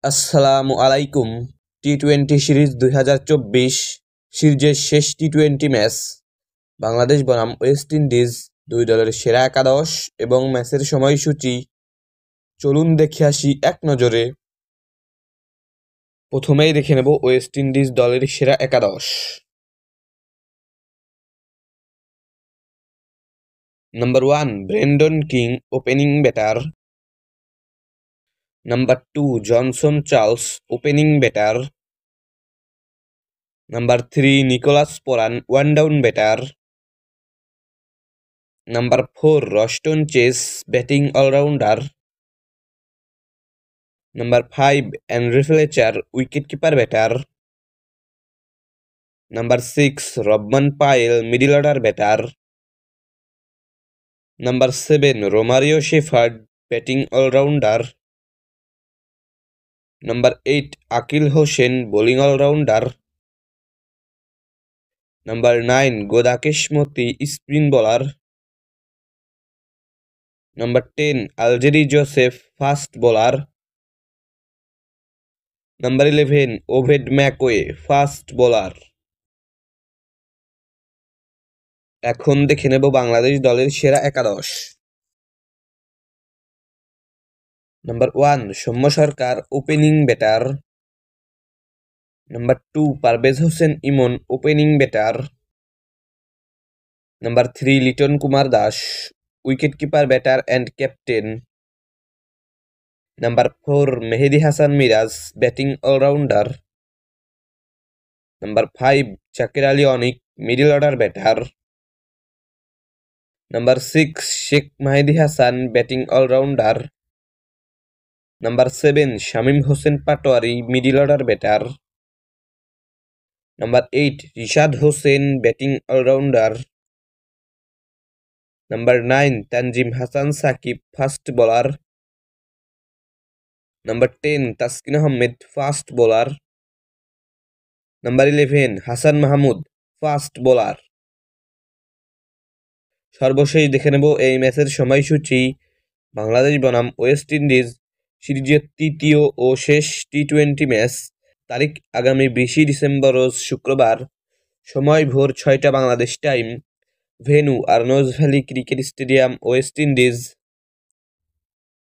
আসসালামু আলাইকুম। টি-20 সিরিজ 2024 সিরিজের শেষ টি-20 ম্যাচ বাংলাদেশ বনাম ওয়েস্ট ইন্ডিজ, দুই দলের সেরা একাদশ এবং ম্যাচের সময়সূচি চলুন দেখে আসি এক নজরে। প্রথমেই দেখে নেব ওয়েস্ট ইন্ডিজ দলের সেরা একাদশ। Number 1 Brandon King, opening batter. Number 2 Johnson Charles, opening batter. Number 3 Nicholas Pooran, one down batter. Number 4 Roston Chase, batting allrounder. Number 5 Andre Fletcher, wicket keeper batter. Number 6 Rovman Powell, middle order batter. Number 7 Romario Shepherd, batting allrounder. Number 8 Akeal Hosein, bowling allrounder. Number 9 Gudakesh Motie, spin bowler. Number 10 Alzarri Joseph, fast bowler. Number 11 ওভেড ম্যাকওয়ে, fast bowler. এখন দেখে নেব বাংলাদেশ দলের সেরা একাদশ। Number 1 Soumya Sarkar, opening batter. Number 2 Parvez Hossain Emon, opening batter. Number 3 Liton Kumar Das, wicket keeper batter and captain. Number 4 Mehedi Hasan Miraz, batting allrounder. Number 5 Jaker Ali Anik, middle order batter. Number 6 Sheikh Mahedi Hasan, batting allrounder. Number 7 Shamim Hossain Patwari, middle order batter. Number 8 Rishad Hossain, batting allrounder. Number 9 Tanzim Hasan Sakib, fast bowler. Number 10 Taskin Ahmed, fast bowler. Number 11 Hasan Mahmud, fast bowler. সর্বশেষ দেখে নেব এই ম্যাচের সময়সূচি। বাংলাদেশ বনাম West Indies সিরিজের তৃতীয় ও শেষ টি-20 ম্যাচ, তারিখ আগামী 20 ডিসেম্বর রোজ শুক্রবার, সময় ভোর 6টা Bangladesh time, venue Arnold Valley cricket stadium, West Indies.